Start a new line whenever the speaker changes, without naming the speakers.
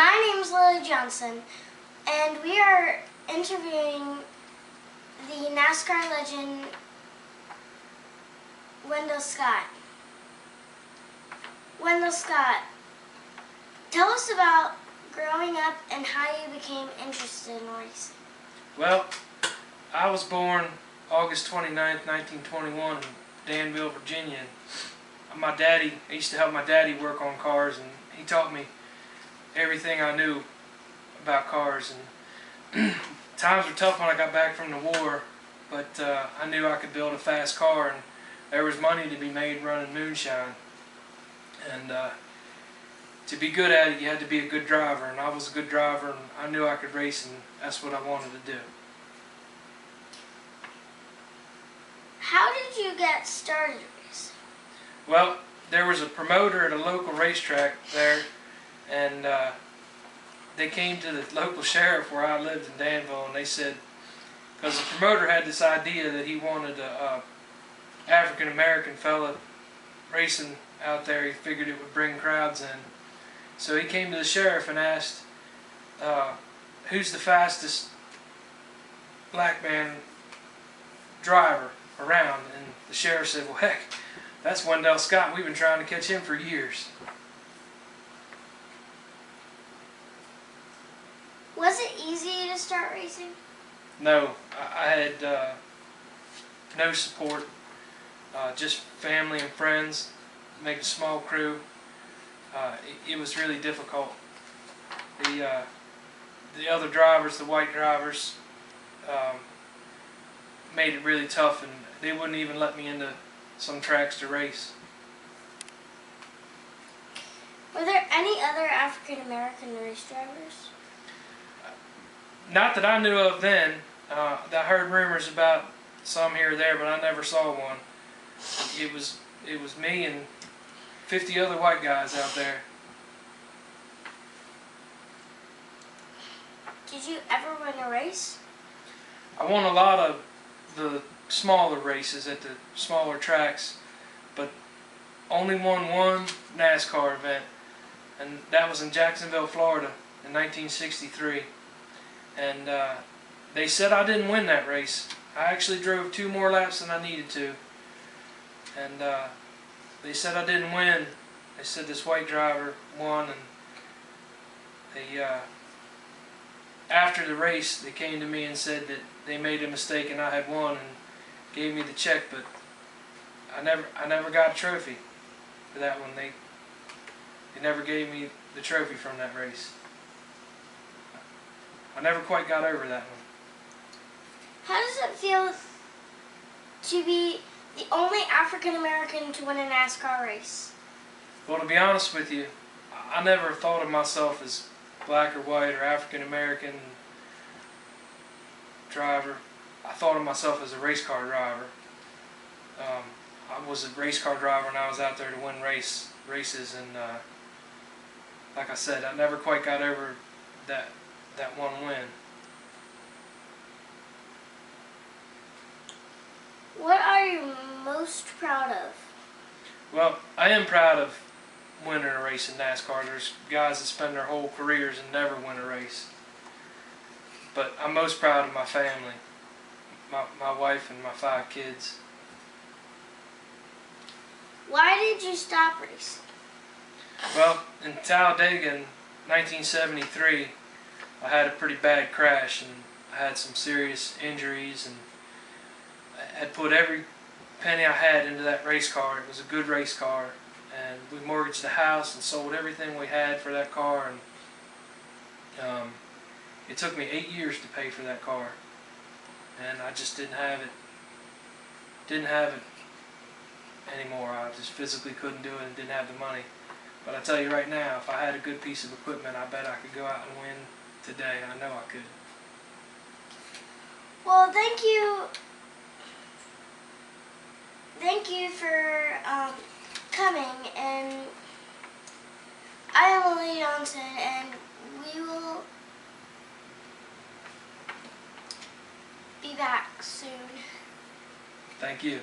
My name is Lily Johnson, and we are interviewing the NASCAR legend Wendell Scott. Wendell Scott, tell us about growing up and how you became interested in racing.
Well, I was born August 29th, 1921 in Danville, Virginia. I used to help my daddy work on cars, and he taught me everything I knew about cars. And times were tough when I got back from the war, but I knew I could build a fast car, and there was money to be made running moonshine. And to be good at it, you had to be a good driver, and I was a good driver, and I knew I could race, and that's what I wanted to do.
How did you get started racing?
Well, there was a promoter at a local racetrack there, and they came to the local sheriff where I lived in Danville, and they said, because the promoter had this idea that he wanted a African-American fella racing out there, he figured it would bring crowds in. So he came to the sheriff and asked, who's the fastest black man driver around? And the sheriff said, well, heck, that's Wendell Scott. We've been trying to catch him for years.
Was it easy to start racing?
No, I had no support, just family and friends, make a small crew. It was really difficult. The other drivers, the white drivers, made it really tough, and they wouldn't even let me into some tracks to race.
Were there any other African American race drivers?
Not that I knew of then. I heard rumors about some here or there, but I never saw one. It was me and 50 other white guys out there.
Did you ever win a race?
I won a lot of the smaller races at the smaller tracks, but only won one NASCAR event, and that was in Jacksonville, Florida in 1963. And they said I didn't win that race. I actually drove 2 more laps than I needed to, and they said I didn't win. They said this white driver won, and they after the race they came to me and said that they made a mistake and I had won, and gave me the check, but I never got a trophy for that one. They never gave me the trophy from that race. I never quite got over that one.
How does it feel to be the only African American to win a NASCAR race?
Well, to be honest with you, I never thought of myself as black or white or African American driver. I thought of myself as a race car driver. I was a race car driver, and I was out there to win races, and like I said, I never quite got over that one win.
What are you most proud of?
Well, I am proud of winning a race in NASCAR. There's guys that spend their whole careers and never win a race. But I'm most proud of my family, my wife and my 5 kids.
Why did you stop racing?
Well, in Talladega in 1973, I had a pretty bad crash, and I had some serious injuries, and I had put every penny I had into that race car. It was a good race car, and we mortgaged the house and sold everything we had for that car, and it took me 8 years to pay for that car, and I just didn't have it anymore. I just physically couldn't do it and didn't have the money. But I tell you right now, if I had a good piece of equipment, I bet I could go out and win today. I know I could.
Well, thank you. Thank you for coming, and I am Lily Johnson, and we will be back soon.
Thank you.